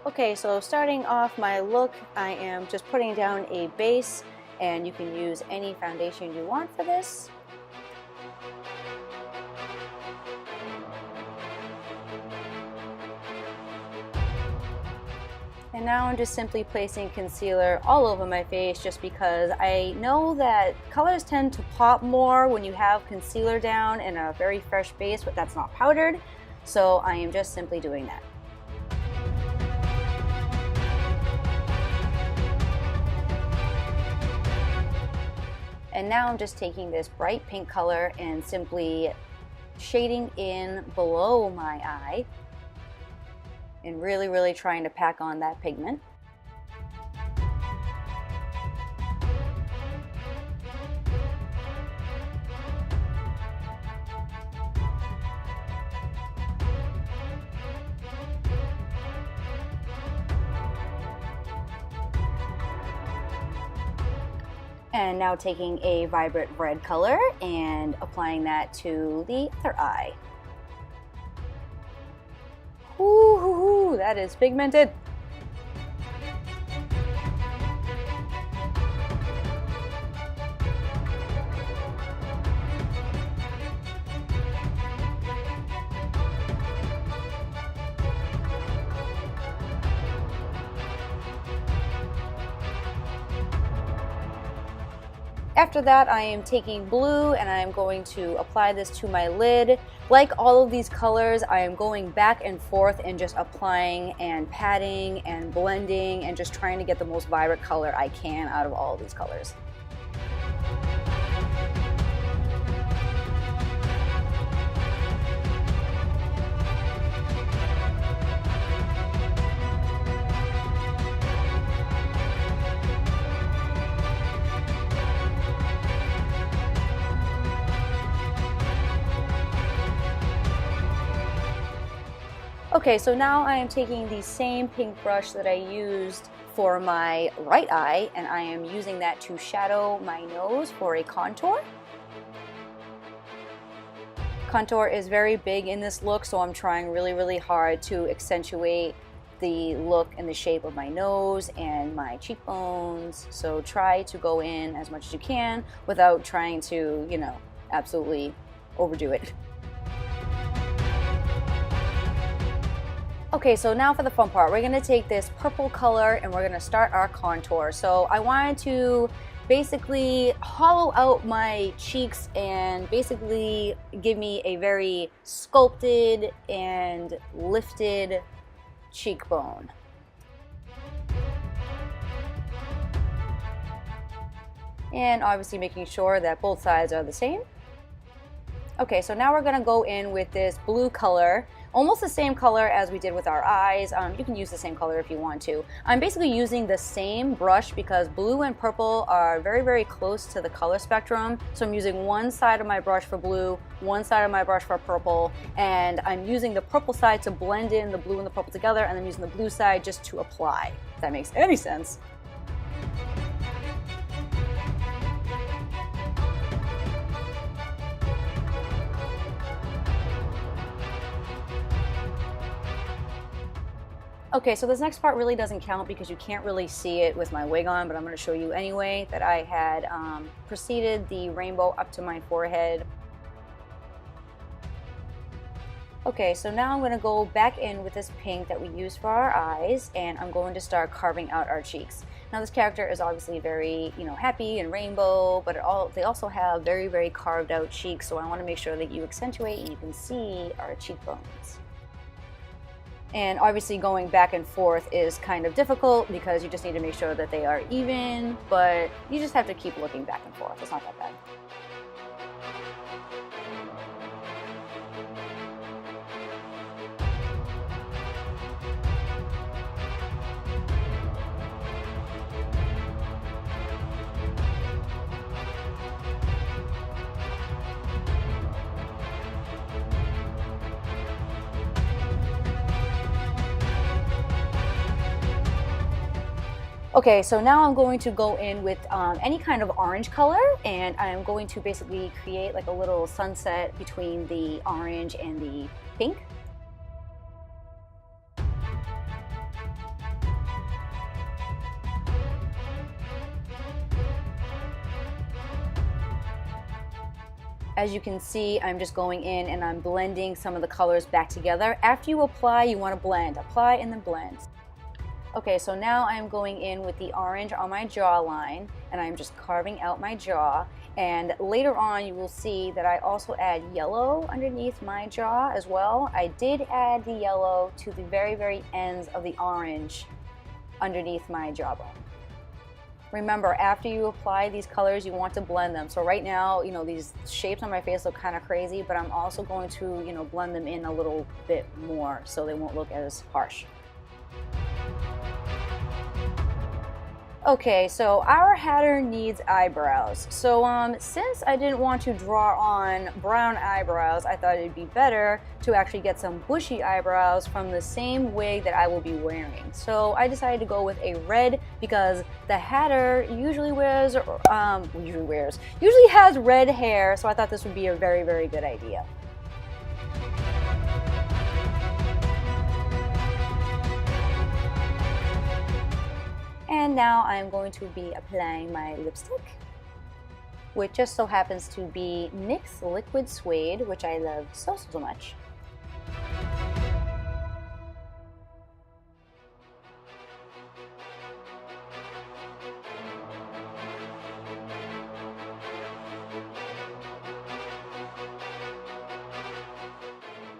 Okay, so starting off my look, I am just putting down a base, and you can use any foundation you want for this. And now I'm just simply placing concealer all over my face just because I know that colors tend to pop more when you have concealer down and a very fresh base, but that's not powdered. So I am just simply doing that. And now I'm just taking this bright pink color and simply shading in below my eye and really trying to pack on that pigment. And now taking a vibrant red color and applying that to the other eye. Ooh, that is pigmented. After that, I am taking blue and I am going to apply this to my lid. Like all of these colors, I am going back and forth and just applying and patting and blending and just trying to get the most vibrant color I can out of all of these colors. Okay, so now I am taking the same pink brush that I used for my right eye, and I am using that to shadow my nose for a contour. Contour is very big in this look, so I'm trying really hard to accentuate the look and the shape of my nose and my cheekbones. So try to go in as much as you can without trying to, you know, absolutely overdo it. Okay, so now for the fun part. We're gonna take this purple color and we're gonna start our contour. So I wanted to basically hollow out my cheeks and basically give me a very sculpted and lifted cheekbone. And obviously making sure that both sides are the same. Okay, so now we're gonna go in with this blue color, almost the same color as we did with our eyes. You can use the same color if you want to. I'm basically using the same brush because blue and purple are very close to the color spectrum. So I'm using one side of my brush for blue, one side of my brush for purple, and I'm using the purple side to blend in the blue and the purple together, and I'm using the blue side just to apply, if that makes any sense. Okay, so this next part really doesn't count because you can't really see it with my wig on, but I'm going to show you anyway that I had proceeded the rainbow up to my forehead. Okay, so now I'm going to go back in with this pink that we used for our eyes, and I'm going to start carving out our cheeks. Now this character is obviously very, you know, happy and rainbow, but they also have very carved out cheeks, so I want to make sure that you accentuate and you can see our cheekbones. And obviously going back and forth is kind of difficult because you just need to make sure that they are even, but you just have to keep looking back and forth. It's not that bad. Okay, so now I'm going to go in with any kind of orange color, and I'm going to basically create like a little sunset between the orange and the pink. As you can see, I'm just going in and I'm blending some of the colors back together. After you apply, you want to blend. Apply and then blend. Okay, so now I'm going in with the orange on my jawline, and I'm just carving out my jaw. And later on, you will see that I also add yellow underneath my jaw as well. I did add the yellow to the very, very ends of the orange underneath my jawbone. Remember, after you apply these colors, you want to blend them. So right now, you know, these shapes on my face look kind of crazy, but I'm also going to, you know, blend them in a little bit more so they won't look as harsh. Okay, so our hatter needs eyebrows. So since I didn't want to draw on brown eyebrows, I thought it'd be better to actually get some bushy eyebrows from the same wig that I will be wearing. So I decided to go with a red because the hatter usually has red hair, so I thought this would be a very, very good idea. And now I'm going to be applying my lipstick, which just so happens to be NYX Liquid Suede, which I love so much.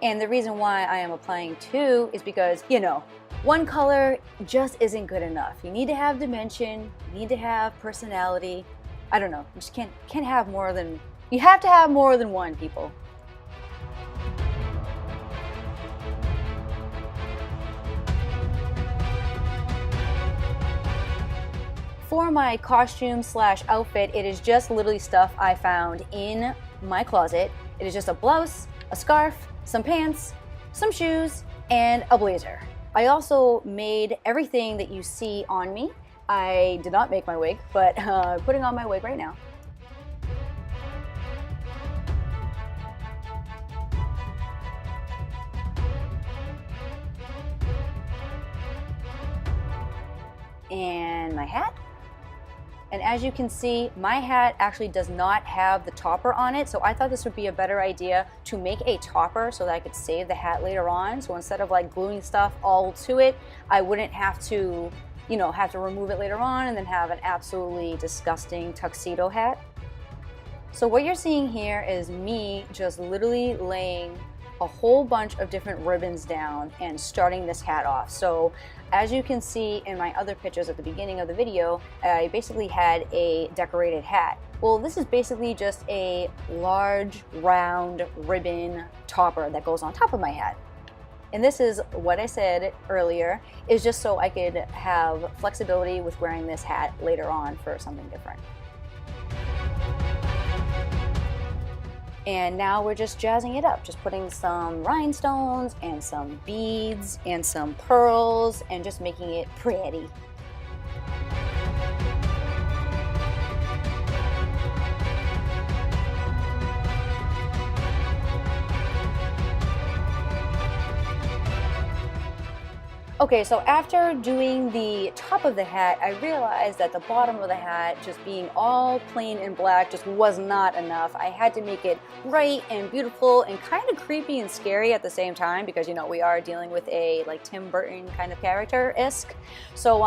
And the reason why I am applying two is because, you know, one color just isn't good enough. You need to have dimension, you need to have personality. I don't know, you just can't have more than, you have to have more than one, people. For my costume slash outfit, it is just literally stuff I found in my closet. It is just a blouse, a scarf, some pants, some shoes, and a blazer. I also made everything that you see on me. I did not make my wig, but putting on my wig right now. And my hat. And as you can see, my hat actually does not have the topper on it, so I thought this would be a better idea to make a topper so that I could save the hat later on. So instead of like gluing stuff all to it, I wouldn't have to, you know, have to remove it later on and then have an absolutely disgusting tuxedo hat. So what you're seeing here is me just literally laying a whole bunch of different ribbons down and starting this hat off. So as you can see in my other pictures at the beginning of the video, I basically had a decorated hat. Well, this is basically just a large round ribbon topper that goes on top of my hat. And this is what I said earlier, is just so I could have flexibility with wearing this hat later on for something different. And now we're just jazzing it up, just putting some rhinestones and some beads and some pearls and just making it pretty. Okay, so after doing the top of the hat, I realized that the bottom of the hat, just being all plain and black, just was not enough. I had to make it bright and beautiful and kind of creepy and scary at the same time because, you know, we are dealing with a like Tim Burton kind of character-esque. So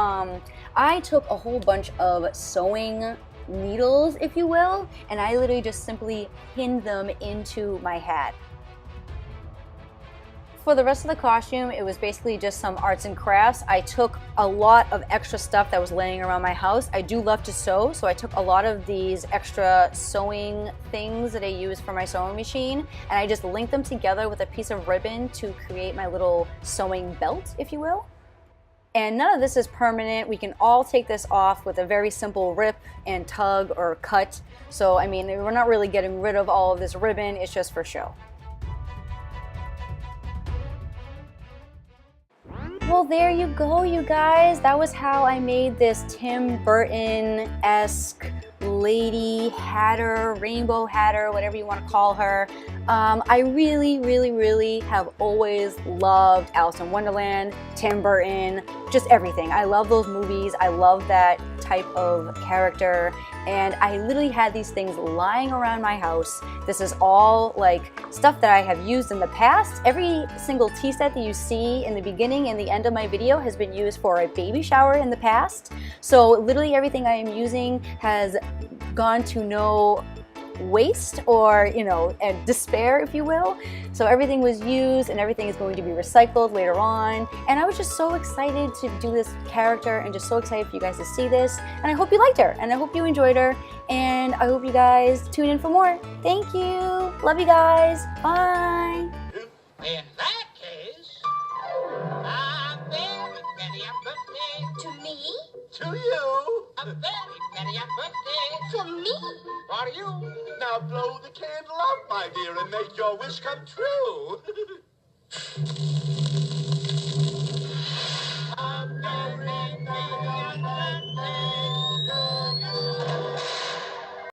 I took a whole bunch of sewing needles, if you will, and I literally just simply pinned them into my hat. For the rest of the costume, it was basically just some arts and crafts. I took a lot of extra stuff that was laying around my house. I do love to sew, so I took a lot of these extra sewing things that I use for my sewing machine, and I just linked them together with a piece of ribbon to create my little sewing belt, if you will. And none of this is permanent. We can all take this off with a very simple rip and tug or cut. So, I mean, we're not really getting rid of all of this ribbon, it's just for show. Well, there you go, you guys. That was how I made this Tim Burton-esque lady hatter, rainbow hatter, whatever you want to call her. I really have always loved Alice in Wonderland, Tim Burton, just everything. I love those movies. I love that type of character, and I literally had these things lying around my house. This is all like stuff that I have used in the past. Every single tea set that you see in the beginning and the end of my video has been used for a baby shower in the past. So literally everything I am using has gone to no waste, or and despair, if you will. So everything was used and everything is going to be recycled later on, and I was just so excited to do this character and just so excited for you guys to see this, and I hope you liked her and I hope you enjoyed her, and I hope you guys tune in for more. Thank you, love you guys, bye. In that case, a very merry birthday to me, to you, a very merry birthday for me, for you. Now blow the candle out, my dear, and make your wish come true.